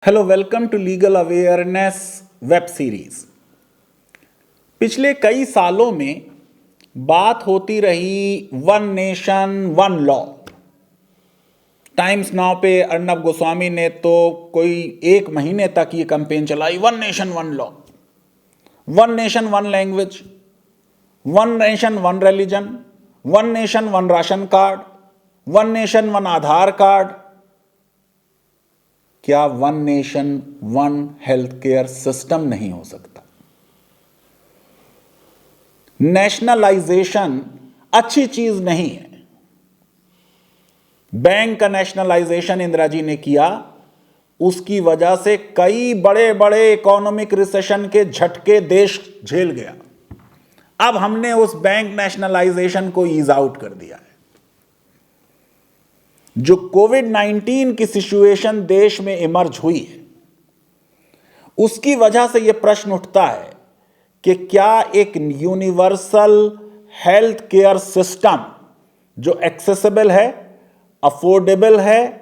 Hello, welcome to legal awareness web series. पिछले कई सालों में बात होती रही one nation one law. Times Now पे अर्नब गोस्वामी ने तो कोई 1 महीने तक ये कैंपेन चलाई, one nation one law, one nation one language, one nation one religion, one nation one ration card, one nation one Aadhaar card. क्या one nation one health care system नहीं हो सकता? नेशनलाइजेशन अच्छी चीज नहीं है। बैंक का नेशनलाइजेशन इंदिरा जी ने किया, उसकी वजह से कई बड़े बड़े इकोनॉमिक रिसेशन के झटके देश झेल गया। अब हमने उस बैंक नेशनलाइजेशन को ईज आउट कर दिया है। जो कोविड-19 की सिचुएशन देश में इमर्ज हुई है, उसकी वजह से यह प्रश्न उठता है कि क्या एक यूनिवर्सल हेल्थ केयर सिस्टम जो एक्सेसिबल है, अफोर्डेबल है,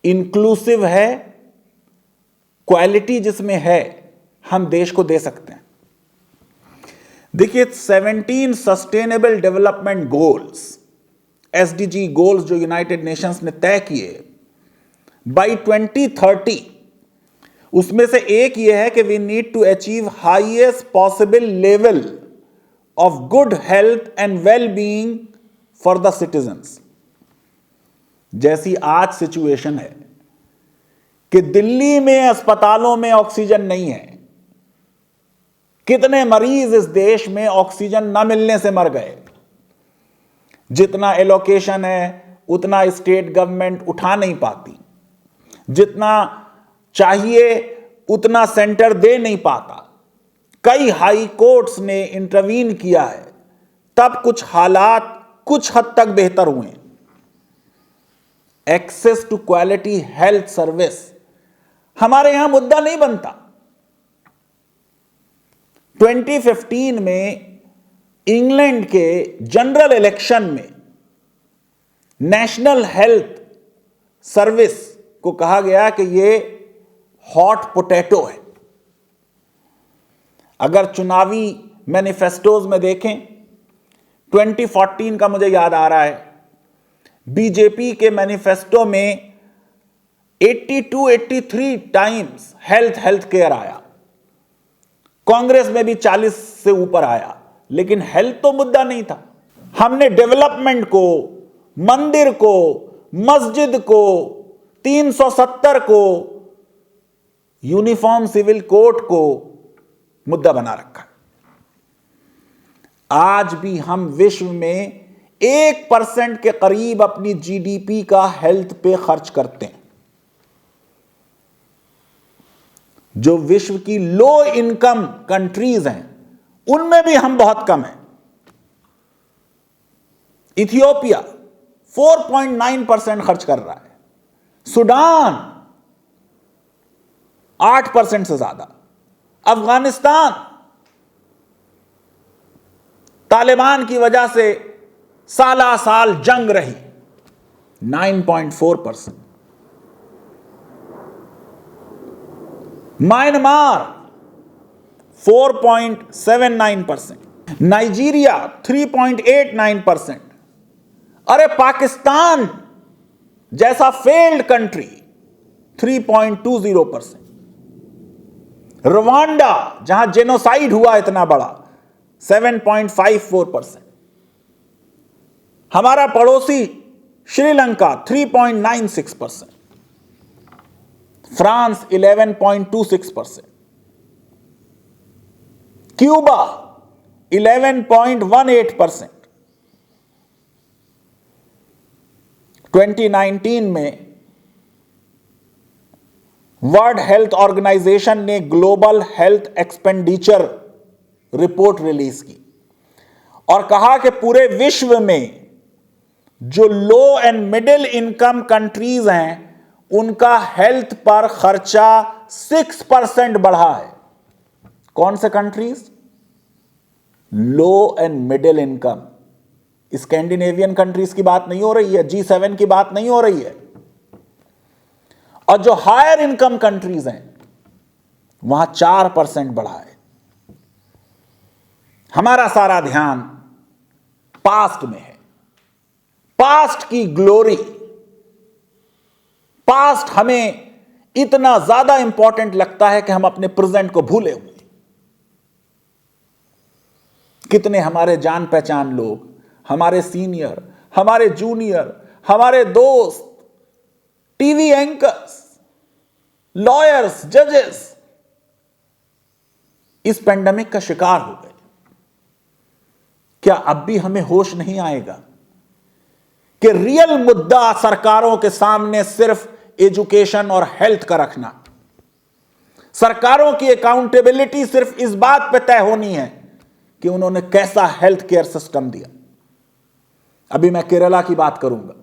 इंक्लूसिव है, क्वालिटी जिसमें है, हम देश को दे सकते हैं? देखिए, 17 sustainable development goals, SDG goals जो यूनाइटेड नेशंस ने तय किए बाय 2030, उसमें से एक यह है कि we need to achieve highest possible level of good health and well being for the citizens. जैसी आज सिचुएशन है कि दिल्ली में अस्पतालों में ऑक्सीजन नहीं है, कितने मरीज इस देश में ऑक्सीजन न मिलने से मर गए। जितना एलोकेशन है उतना स्टेट गवर्नमेंट उठा नहीं पाती, जितना चाहिए उतना सेंटर दे नहीं पाता। कई हाई कोर्ट्स ने इंटरवीन किया है, तब कुछ हालात कुछ हद तक बेहतर हुए। Access to quality health service हमारे यहां मुद्दा नहीं बनता। 2015 में इंग्लैंड के जनरल इलेक्शन में नेशनल हेल्थ सर्विस को कहा गया कि यह हॉट पोटैटो है। अगर चुनावी मैनिफेस्टोज में देखें, 2014 का मुझे याद आ रहा है, बीजेपी के मैनिफेस्टो में 82-83 टाइम्स हेल्थ केयर आया। कांग्रेस में भी 40 से ऊपर आया, लेकिन हेल्थ तो मुद्दा नहीं था। हमने डेवलपमेंट को, मंदिर को, मस्जिद को, 370 को, यूनिफॉर्म सिविल कोड को मुद्दा बना रखा है। आज भी हम विश्व में 1% के करीब अपनी जीडीपी का हेल्थ पे खर्च करते हैं, जो विश्व की लो इनकम कंट्रीज हैं उनमें भी हम बहुत कम हैं। इथियोपिया 4.9% खर्च कर रहा है, सूडान 8% से ज्यादा, अफगानिस्तान तालिबान की वजह से साला साल जंग रही, 9.4%, म्यांमार 4.79%, नाइजीरिया 3.89%, अरे पाकिस्तान जैसा फेल्ड कंट्री 3.20%, रवांडा जहां जेनोसाइड हुआ इतना बड़ा 7.54%, हमारा पड़ोसी श्रीलंका 3.96%, फ्रांस 11.26%, क्यूबा 11.18%। 2019 में वर्ल्ड हेल्थ ऑर्गेनाइजेशन ने global health expenditure report release की और कहा कि पूरे विश्व में जो लो एंड मिडिल इनकम कंट्रीज हैं उनका हेल्थ पर खर्चा 6% बढ़ा है। कौन से countries? Low and middle income. Scandinavian countries की बात नहीं हो रही है, G7 की बात नहीं हो रही है। और जो हायर इनकम कंट्रीज हैं वहां 4% बढ़ा है। हमारा सारा ध्यान पास्ट में है, पास्ट की ग्लोरी। पास्ट हमें इतना ज्यादा इंपॉर्टेंट लगता है कि हम अपने प्रेजेंट को भूले हुए। कितने हमारे जान पहचान लोग, हमारे सीनियर, हमारे जूनियर, हमारे दोस्त, टीवी एंकर्स, लॉयर्स, जजेस इस पेंडेमिक का शिकार हो गए। क्या अब भी हमें होश नहीं आएगा कि रियल मुद्दा सरकारों के सामने सिर्फ एजुकेशन और हेल्थ का रखना? सरकारों की अकाउंटेबिलिटी सिर्फ इस बात पे तय होनी है कि उन्होंने कैसा हेल्थ केयर सिस्टम दिया। अभी मैं केरला की बात करूंगा।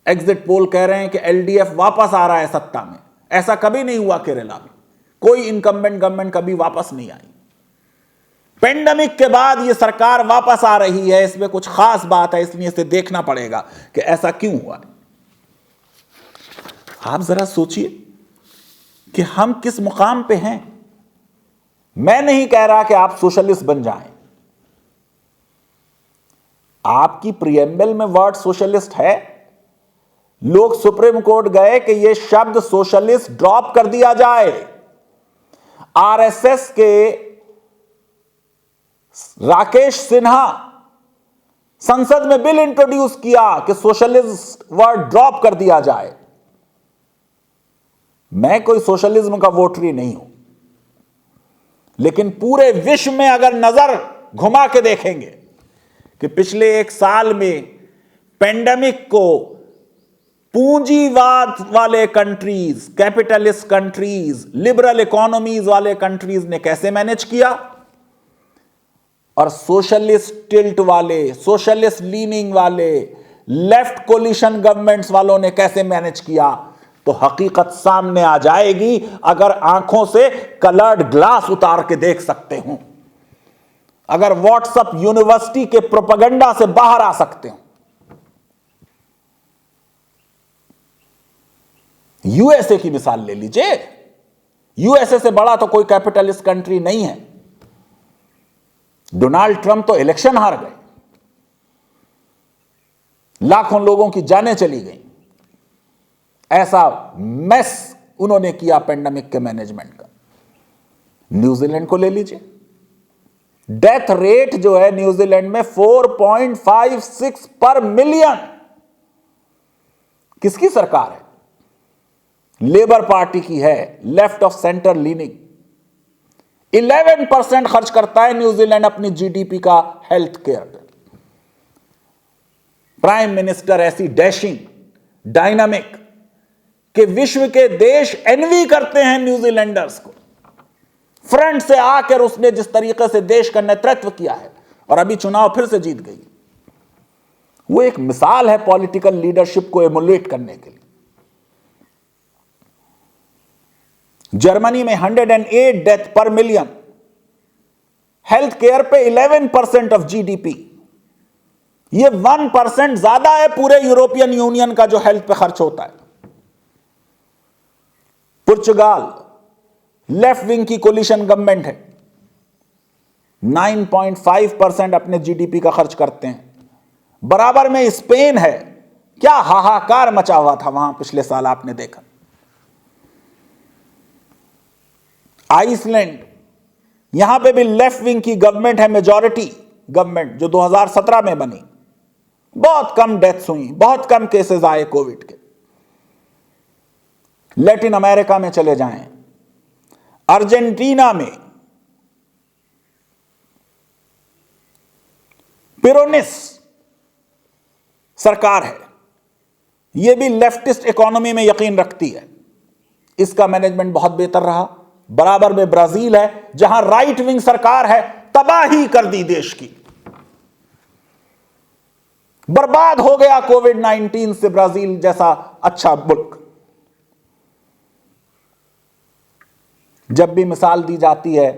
एग्जिट पोल कह रहे हैं कि एलडीएफ वापस आ रहा है सत्ता में। ऐसा कभी नहीं हुआ केरला में, कोई इनकम्बेंट गवर्नमेंट कभी वापस नहीं आई। पेंडेमिक के बाद यह सरकार वापस आ रही है, इसमें कुछ खास बात है, इसलिए इसे देखना पड़ेगा कि ऐसा क्यों हुआ। आप जरा सोचिए कि हम किस मुकाम पे हैं। मैं नहीं कह रहा कि आप सोशलिस्ट बन जाएं। आपकी प्रीएम्बल में वर्ड सोशलिस्ट है। लोग सुप्रीम कोर्ट गए कि यह शब्द सोशलिस्ट ड्रॉप कर दिया जाए। आरएसएस के राकेश सिन्हा संसद में बिल इंट्रोड्यूस किया कि सोशलिस्ट वर्ड ड्रॉप कर दिया जाए। मैं कोई सोशलिज्म का वोटरी नहीं हूं, लेकिन पूरे विश्व में अगर नजर घुमा के देखेंगे कि पिछले एक साल में पेंडेमिक को पूंजीवाद वाले countries, capitalist countries, liberal economies वाले कंट्रीज ने कैसे मैनेज किया और सोशलिस्ट टिल्ट वाले, सोशलिस्ट लीनिंग वाले, लेफ्ट कोलिशन गवर्नमेंट्स वालों ने कैसे मैनेज किया, तो हकीकत सामने आ जाएगी अगर आंखों से कलर्ड ग्लास उतार के देख सकते हो, अगर व्हाट्सएप यूनिवर्सिटी के प्रोपेगेंडा से बाहर आ सकते हो। यूएसए की मिसाल ले लीजिए। यूएसए से बड़ा तो कोई कैपिटलिस्ट कंट्री नहीं है। डोनाल्ड ट्रंप तो इलेक्शन हार गए, लाखों लोगों की जानें चली गई। ऐसा मेस उन्होंने किया पेंडेमिक के मैनेजमेंट का। न्यूजीलैंड को ले लीजिए। डेथ रेट जो है न्यूजीलैंड में 4.56 पर मिलियन। किसकी सरकार है? लेबर पार्टी की है, लेफ्ट ऑफ सेंटर लीनिंग। 11% खर्च करता है न्यूजीलैंड अपनी जीडीपी का हेल्थ केयर पर। प्राइम मिनिस्टर ऐसी डैशिंग, डायनामिक कि विश्व के देश एनवी करते हैं न्यूजीलैंडर्स को। फ्रंट से आकर उसने जिस तरीके से देश का नेतृत्व किया है और अभी चुनाव फिर से जीत गई, वो एक मिसाल है पॉलिटिकल लीडरशिप को एमुलेट करने के लिए। जर्मनी में 108 डेथ पर मिलियन, हेल्थ केयर पे 11% ऑफ जीडीपी। ये 1% ज्यादा है पूरे यूरोपियन यूनियन का जो हेल्थ पे खर्च होता है। पुर्तगाल लेफ्ट विंग की कोलिशन गवर्नमेंट है, 9.5% अपने जीडीपी का खर्च करते हैं। बराबर में स्पेन है। क्या हाहाकार मचा हुआ था वहां पिछले साल, आपने देखा। आइसलैंड, यहां पे भी लेफ्ट विंग की गवर्नमेंट है, मेजॉरिटी गवर्नमेंट, जो 2017 में बनी। बहुत कम डेथ्स हुई, बहुत कम केसेस आए कोविड के। लैटिन अमेरिका में चले जाएं, अर्जेंटीना में पिरोनिस सरकार है, यह भी लेफ्टिस्ट इकोनॉमी में यकीन रखती है। इसका मैनेजमेंट बहुत बेहतर रहा। बराबर में ब्राजील है, जहां राइट विंग सरकार है, तबाही कर दी देश की। बर्बाद हो गया कोविड-19 से ब्राजील जैसा अच्छा मुल्क। जब भी मिसाल दी जाती है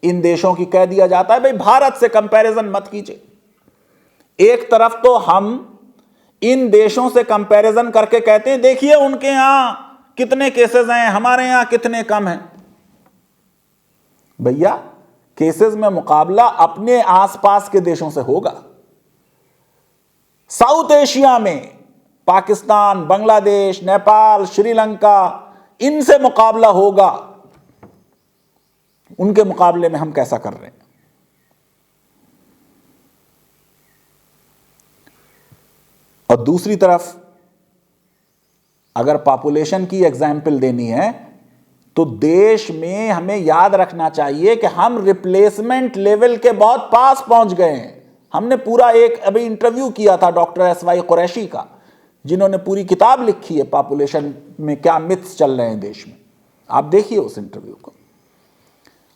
इन देशों की, कह दिया जाता है भाई भारत से कंपैरिजन मत कीजिए। एक तरफ तो हम इन देशों से कंपैरिजन करके कहते हैं देखिए उनके यहां कितने केसेस हैं, हमारे यहां कितने कम हैं। भैया, केसेस में मुकाबला अपने आसपास के देशों से होगा। साउथ एशिया में पाकिस्तान, बांग्लादेश, नेपाल, श्रीलंका, इनसे मुकाबला होगा। उनके मुकाबले में हम कैसा कर रहे हैं। और दूसरी तरफ अगर पॉपुलेशन की एग्जाम्पल देनी है तो देश में हमें याद रखना चाहिए कि हम रिप्लेसमेंट लेवल के बहुत पास पहुंच गए हैं। हमने पूरा एक अभी इंटरव्यू किया था डॉक्टर एसवाई कुरैशी का, जिन्होंने पूरी किताब लिखी है पॉपुलेशन में क्या मिथ्स चल रहे हैं देश में। आप देखिए उस इंटरव्यू को।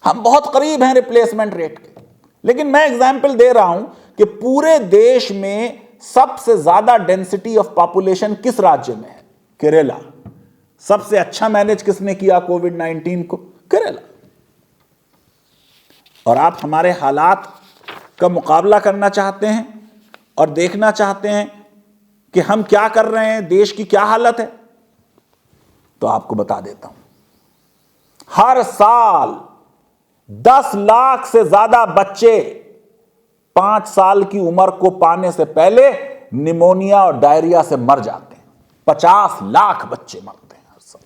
हम बहुत करीब हैं रिप्लेसमेंट रेट के। लेकिन मैं एग्जाम्पल दे रहा हूं कि पूरे देश में सबसे ज्यादा डेंसिटी ऑफ पॉपुलेशन किस राज्य में है? केरला। सबसे अच्छा मैनेज किसने किया कोविड-19 को? केरला। और आप हमारे हालात का मुकाबला करना चाहते हैं और देखना चाहते हैं कि हम क्या कर रहे हैं, देश की क्या हालत है, तो आपको बता देता हूं। हर साल 10 लाख से ज्यादा बच्चे 5 साल की उम्र को पाने से पहले निमोनिया और डायरिया से मर जाते हैं। 50 लाख बच्चे मरते हैं हर साल।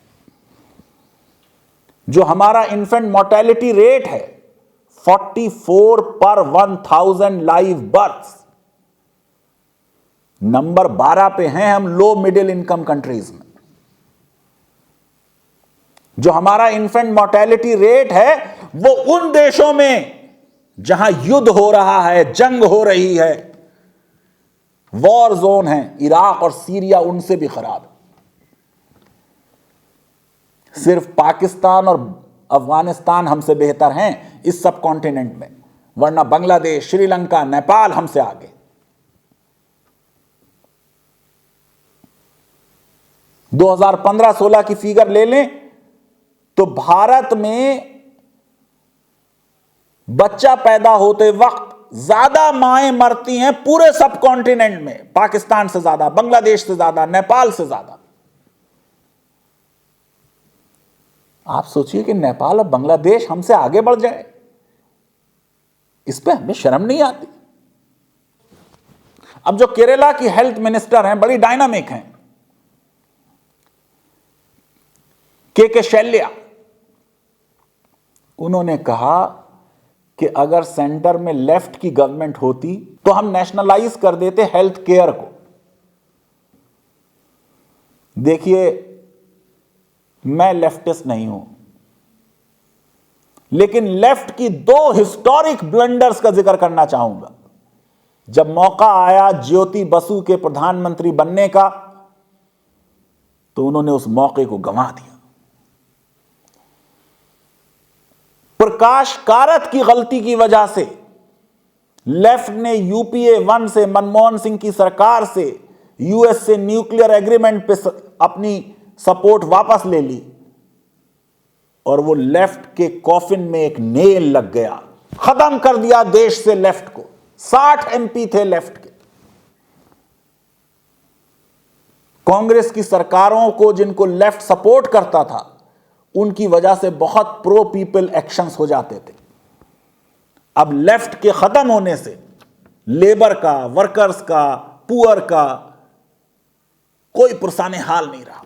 जो हमारा इन्फेंट मोर्टेलिटी रेट है 44 पर 1000 लाइव बर्थ्स, नंबर 12 पे हैं हम लो मिडिल इनकम कंट्रीज में। जो हमारा इन्फेंट मोर्टेलिटी रेट है वो उन देशों में जहां युद्ध हो रहा है, जंग हो रही है, वॉर जोन है, इराक और सीरिया उनसे भी खराब है। सिर्फ पाकिस्तान और अफगानिस्तान हमसे बेहतर हैं इस सब कॉन्टिनेंट में, वरना बांग्लादेश, श्रीलंका, नेपाल हमसे आगे। 2015-16 की फिगर ले लें तो भारत में बच्चा पैदा होते वक्त ज्यादा माएं मरती हैं पूरे सब कॉन्टिनेंट में, पाकिस्तान से ज्यादा, बांग्लादेश से ज्यादा, नेपाल से ज्यादा। आप सोचिए कि नेपाल और बांग्लादेश हमसे आगे बढ़ जाए, इस पे हमें शर्म नहीं आती। अब जो केरला की हेल्थ मिनिस्टर हैं, बड़ी डायनामिक हैं, के शैल्या, उन्होंने कहा कि अगर सेंटर में लेफ्ट की गवर्नमेंट होती तो हम नेशनलाइज कर देते हेल्थ केयर को। देखिए, मैं लेफ्टिस्ट नहीं हूं, लेकिन लेफ्ट की 2 हिस्टोरिक ब्लंडर्स का जिक्र करना चाहूंगा। जब मौका आया ज्योति बसु के प्रधानमंत्री बनने का तो उन्होंने उस मौके को गंवा दिया। प्रकाश कारत की गलती की वजह से लेफ्ट ने यूपीए 1 से, मनमोहन सिंह की सरकार से, यूएस से न्यूक्लियर एग्रीमेंट पे अपनी सपोर्ट वापस ले ली और वो लेफ्ट के कॉफिन में एक नेल लग गया। खत्म कर दिया देश से लेफ्ट को। 60 एमपी थे लेफ्ट के। कांग्रेस की सरकारों को, जिनको लेफ्ट सपोर्ट करता था, उनकी वजह से बहुत प्रो पीपल एक्शंस हो जाते थे। अब लेफ्ट के खत्म होने से लेबर का, वर्कर्स का, पुअर का कोई पुरसाने हाल नहीं रहा।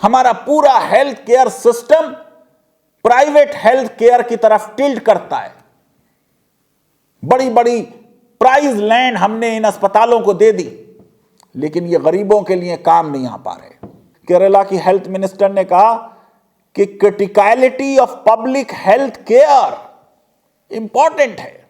हमारा पूरा health care system private health care की तरफ टिल्ट करता है। बड़ी बड़ी प्राइज लैंड हमने इन अस्पतालों को दे दी, लेकिन ये गरीबों के लिए काम नहीं आ पा रहे। केरला की हेल्थ मिनिस्टर ने कहा कि criticality of public health care important है।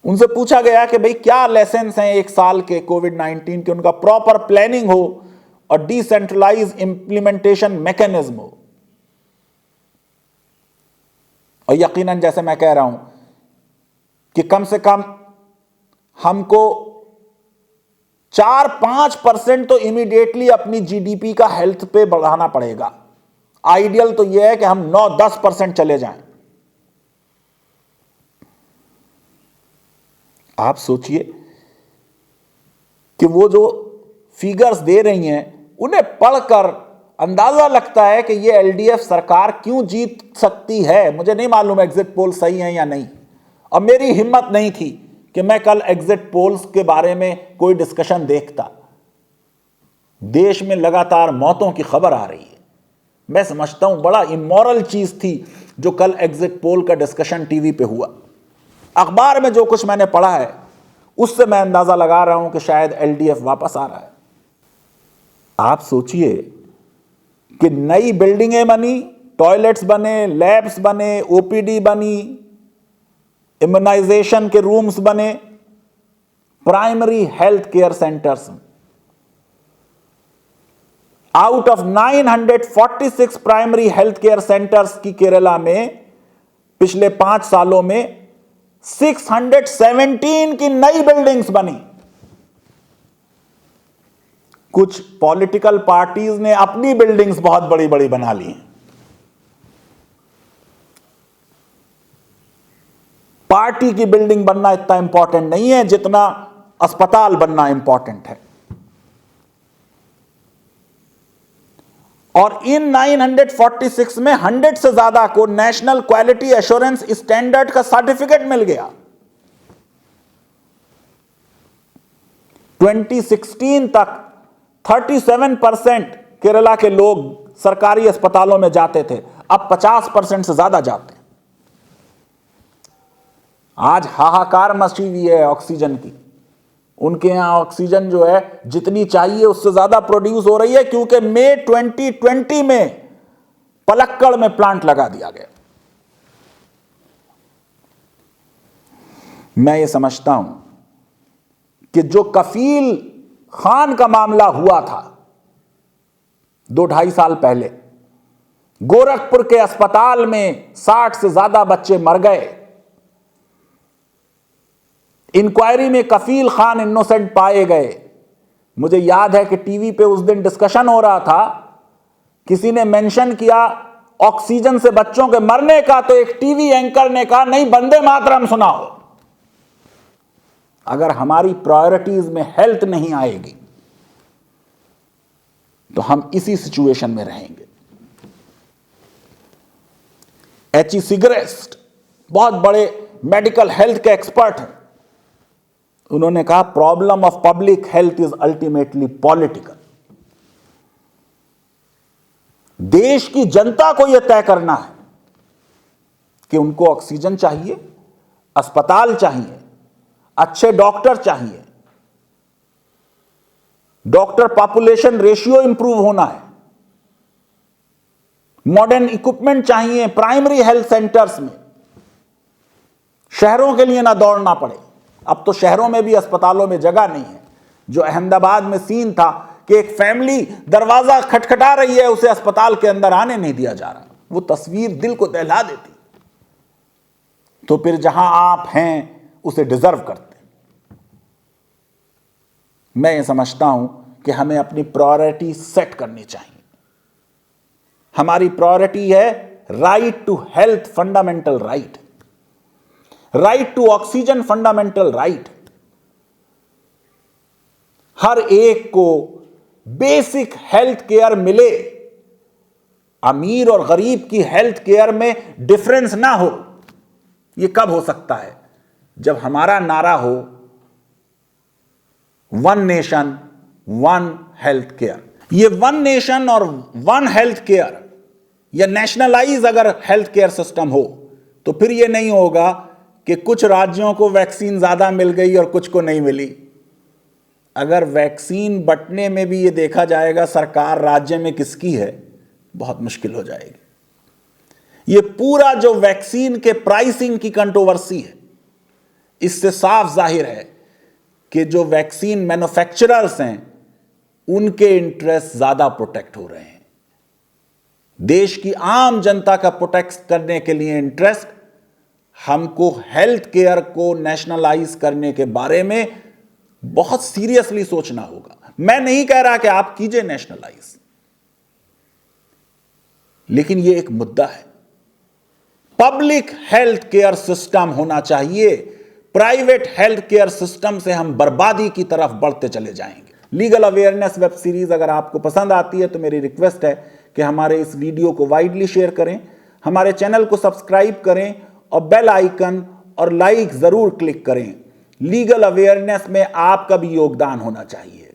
उनसे पूछा गया कि भाई क्या लेसन्स हैं 1 साल के कोविड-19 के, उनका प्रॉपर प्लानिंग हो और डिसेंट्रलाइज इंप्लीमेंटेशन मैकेनिज्म हो। और यकीनन जैसे मैं कह रहा हूं कि कम से कम हमको 4-5% तो इमीडिएटली अपनी जीडीपी का हेल्थ पे बढ़ाना पड़ेगा। आइडियल तो यह है कि हम 9-10% चले जाएं। आप सोचिए कि वो जो फिगर्स दे रही हैं, उन्हें पढ़कर अंदाजा लगता है कि ये एलडीएफ सरकार क्यों जीत सकती है। मुझे नहीं मालूम एग्जिट पोल सही है या नहीं, और मेरी हिम्मत नहीं थी कि मैं कल एग्जिट पोल्स के बारे में कोई डिस्कशन देखता। देश में लगातार मौतों की खबर आ रही है। मैं समझता हूं बड़ा इमोरल चीज थी जो कल एग्जिट पोल का डिस्कशन टीवी पे हुआ। अखबार में जो कुछ मैंने पढ़ा है उससे मैं अंदाजा लगा रहा हूं कि शायद एलडीएफ वापस आ रहा है। आप सोचिए कि नई बिल्डिंगें बनी, टॉयलेट्स बने, लैब्स बने, ओपीडी बनी, इम्यूनाइजेशन के रूम्स बने, primary health care centres. Out of 946 primary health care centres की केरला में पिछले 5 सालों में 617 की नई बिल्डिंग्स बनी। कुछ पॉलिटिकल पार्टीज ने अपनी बिल्डिंग्स बहुत बड़ी बड़ी बना ली हैं। पार्टी की बिल्डिंग बनना इतना इंपॉर्टेंट नहीं है जितना अस्पताल बनना इंपॉर्टेंट है। और इन 946 में 100 से ज्यादा को नेशनल क्वालिटी एश्योरेंस स्टैंडर्ड का सर्टिफिकेट मिल गया। 2016 तक 37% केरला के लोग सरकारी अस्पतालों में जाते थे, अब 50% से ज्यादा जाते हैं। आज हाहाकार मची हुई है ऑक्सीजन की। उनके यहां ऑक्सीजन जो है जितनी चाहिए उससे ज्यादा प्रोड्यूस हो रही है, क्योंकि मई 2020 में पलक्कड़ में प्लांट लगा दिया गया। मैं ये समझता हूं कि जो कफील खान का मामला हुआ था 2-2.5 साल पहले, गोरखपुर के अस्पताल में 60 से ज्यादा बच्चे मर गए। इंक्वायरी में कफील खान इनोसेंट पाए गए। मुझे याद है कि टीवी पे उस दिन डिस्कशन हो रहा था, किसी ने मेंशन किया ऑक्सीजन से बच्चों के मरने का, तो एक टीवी एंकर ने कहा नहीं, वंदे मातरम सुनाओ। अगर हमारी प्रायोरिटीज में हेल्थ नहीं आएगी तो हम इसी सिचुएशन में रहेंगे। एच.ई. सिगरेस्ट बहुत बड़े मेडिकल हेल्थ के एक्सपर्ट हैं। उन्होंने कहा problem of public health is ultimately political. देश की जनता को यह तय करना है कि उनको ऑक्सीजन चाहिए, अस्पताल चाहिए, अच्छे डॉक्टर चाहिए, डॉक्टर पॉपुलेशन रेशियो इंप्रूव होना है, मॉडर्न इक्विपमेंट चाहिए प्राइमरी हेल्थ सेंटर्स में, शहरों के लिए ना दौड़ना पड़े। अब तो शहरों में भी अस्पतालों में जगह नहीं है। जो अहमदाबाद में सीन था कि एक फैमिली दरवाजा खटखटा रही है, उसे अस्पताल के अंदर आने नहीं दिया जा रहा, वो तस्वीर दिल को दहला देती। तो फिर जहां आप हैं उसे डिजर्व करते। मैं ये समझता हूं कि हमें अपनी प्रायोरिटी सेट करनी चाहिए। हमारी प्रायोरिटी है right to health, fundamental right, right to oxygen, fundamental right. हर एक को बेसिक हेल्थ केयर मिले। अमीर और गरीब की हेल्थ केयर में डिफरेंस ना हो। यह कब हो सकता है? जब हमारा नारा हो one nation one health care. ये वन नेशन और वन हेल्थ केयर या नेशनलाइज अगर हेल्थ केयर सिस्टम हो तो फिर यह नहीं होगा कि कुछ राज्यों को वैक्सीन ज्यादा मिल गई और कुछ को नहीं मिली। अगर वैक्सीन बंटने में भी ये देखा जाएगा सरकार राज्य में किसकी है, बहुत मुश्किल हो जाएगी। ये पूरा जो वैक्सीन के प्राइसिंग की कंट्रोवर्सी है, इससे साफ जाहिर है कि जो वैक्सीन मैन्युफैक्चरर्स हैं उनके इंटरेस्ट ज्यादा प्रोटेक्ट हो रहे हैं। देश की आम जनता का प्रोटेक्ट करने के लिए इंटरेस्ट, हमको हेल्थ केयर को नेशनलाइज करने के बारे में बहुत सीरियसली सोचना होगा। मैं नहीं कह रहा कि आप कीजिए नेशनलाइज, लेकिन यह एक मुद्दा है। पब्लिक हेल्थ केयर सिस्टम होना चाहिए। प्राइवेट हेल्थ केयर सिस्टम से हम बर्बादी की तरफ बढ़ते चले जाएंगे। लीगल अवेयरनेस वेब सीरीज अगर आपको पसंद आती है तो मेरी रिक्वेस्ट है कि हमारे इस वीडियो को वाइडली शेयर करें, हमारे चैनल को सब्सक्राइब करें और बेल आइकन और लाइक जरूर क्लिक करें। लीगल अवेयरनेस में आपका भी योगदान होना चाहिए।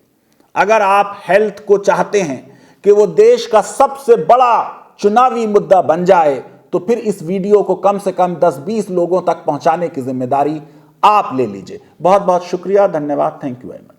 अगर आप हेल्थ को चाहते हैं कि वो देश का सबसे बड़ा चुनावी मुद्दा बन जाए तो फिर इस वीडियो को कम से कम 10-20 लोगों तक पहुंचाने की जिम्मेदारी आप ले लीजिए। बहुत बहुत शुक्रिया, धन्यवाद, थैंक यू वेरी मच।